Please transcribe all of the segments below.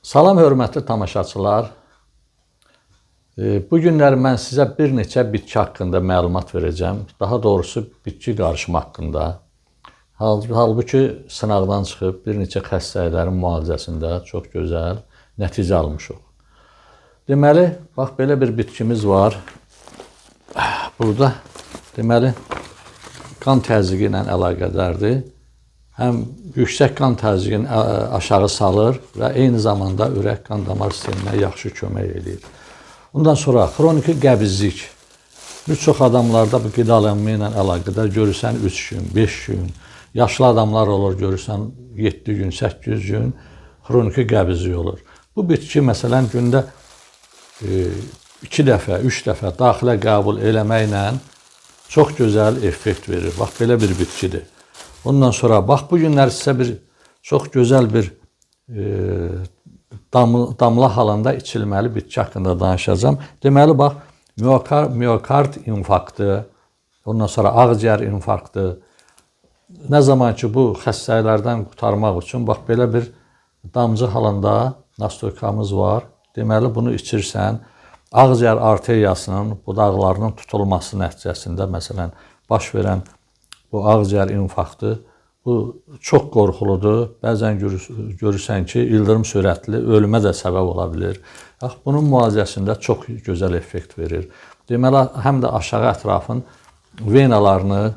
Salam hörmətli tamaşaçılar. Bu günlər mən sizə bir neçə bitki haqqında məlumat verəcəm. Daha doğrusu bitki qarışımı haqqında. Halbuki sınaqdan çıxıb bir neçə xəstəliklərin müalicəsində çox gözəl nəticə almışıq. Deməli, bax belə bir bitkimiz var. Burada deməli qan təzyiqi ilə əlaqədardır. Həm yüksək qan təzyiqini aşağı salır və eyni zamanda ürək qan damar sisteminə yaxşı kömək edir. Ondan sonra xroniki qəbizlik. Bir çox adamlarda bu qidalanma ilə əlaqədar görürsən 3 gün, 5 gün. Yaşlı adamlar olur, görürsən 7 gün, 8 gün xroniki qəbizlik olur. Bu bitki məsələn gündə 2 dəfə, 3 dəfə daxilə qəbul eləməklə çox gözəl effekt verir. Bax belə bir bitkidir. Ondan sonra bax bu günlər sizə bir çox gözəl bir damla halında içilməli bitki haqqında danışacağam. Deməli bax miokard infarktı, ondan sonra ağciyər infarktı. Nə zaman ki bu xəstəliklərdən qurtarmaq üçün bax belə bir damcı halında nastoykamız var. Deməli bunu içirsən, ağciyər arteriyasının budaqlarının tutulması nəticəsində məsələn baş verən bu ağciyər infarktı, bu çox qorxuludur. Bəzən görürsən ki, ildırım sürətli ölümə də səbəb ola bilir. Bunun müalicəsində çox gözəl effekt verir. Deməli, həm də aşağı ətrafın venalarını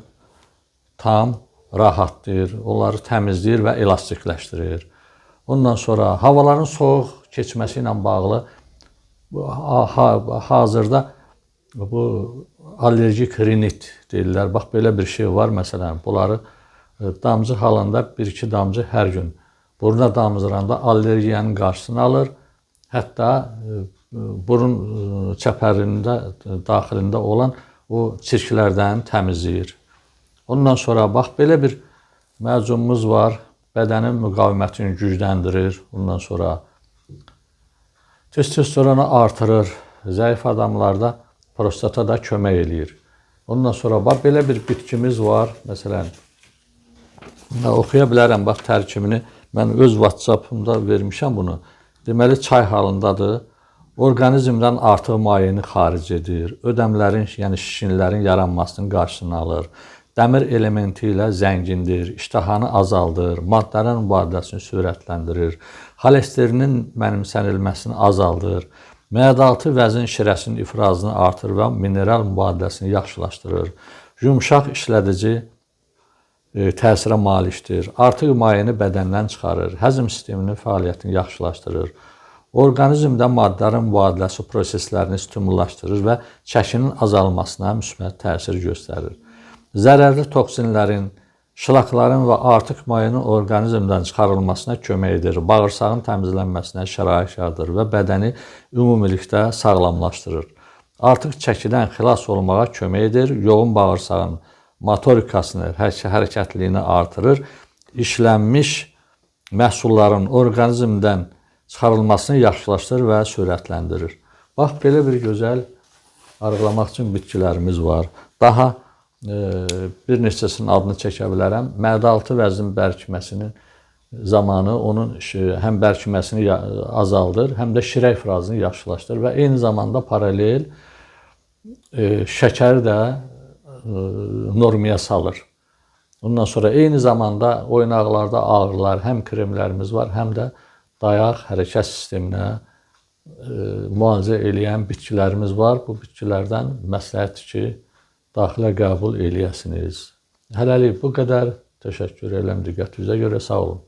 tam rahatlayır, onları təmizləyir və elastikləşdirir. Ondan sonra havaların soğuq keçməsi ilə bağlı hazırda bu allergik rinit deyirlər. Bax belə bir şey var məsələn. Bunları damcı halında 1-2 damcı hər gün buruna damcıranda allergiyanın qarşısını alır. Hətta burun çəpərində daxilində olan o çirklərdən təmizləyir. Ondan sonra bax belə bir məcunumuz var. Bədənin müqavimətini gücləndirir. Ondan sonra testosteronu artırır. Zəif adamlarda prostata da kömək eləyir. Ondan sonra bax belə bir bitkimiz var. Məsələn, oxuya bilərəm, bax tərkibini mən öz WhatsApp-ımda vermişəm bunu. Deməli çay halındadır. Orqanizmdən artıq mayeni xaric edir. Ödəmlərin, yəni şişinlərin yaranmasının qarşısını alır. Dəmir elementi ilə zəngindir. İştahanı azaldır. Maddələrin mübadiləsini sürətləndirir. Xolesterinin mənimsənilməsini azaldır. Məədaltı vəzin şirəsinin ifrazını artırır və mineral mübadiləsini yaxşılaşdırır. Yumşaq işlədici təsirə malikdir. Artıq mayeni bədəndən çıxarır. Həzm sisteminin fəaliyyətini yaxşılaşdırır. Orqanizmdə maddələrin mübadiləsi proseslərini stimullaşdırır və çəkinin azalmasına müsbət təsir göstərir. Zərərli toksinlərin, şılaqların və artıq mayenin orqanizmdən çıxarılmasına kömək edir, bağırsağın təmizlənməsinə şərait yaradır və bədəni ümumilikdə sağlamlaşdırır. Artıq çəkidən xilas olmağa kömək edir, yoğun bağırsağın motorikasını, hərəkətliyini artırır, işlənmiş məhsulların orqanizmdən çıxarılmasını yaxşılaşdırır və sürətləndirir. Bax, belə bir gözəl arıqlamaq üçün bitkilərimiz var. Daha bir neçəsinin adını çəkə bilərəm. Məədaltı vəzin bərkiməsinin zamanı onun həm bərkiməsini azaldır, həm də şirə ifrazını yaxşılaşdırır və eyni zamanda paralel şəkəri də normaya salır. Ondan sonra eyni zamanda oynaqlarda ağrılar, həm kremlərimiz var, həm də dayaq, hərəkət sisteminə müalicə eləyən bitkilərimiz var. Bu bitkilərdən məsləhətdir ki, daxilə qəbul eləyəsiniz. Hələlik bu qədər. Təşəkkür edirəm diqqətinizə görə. Sağ olun.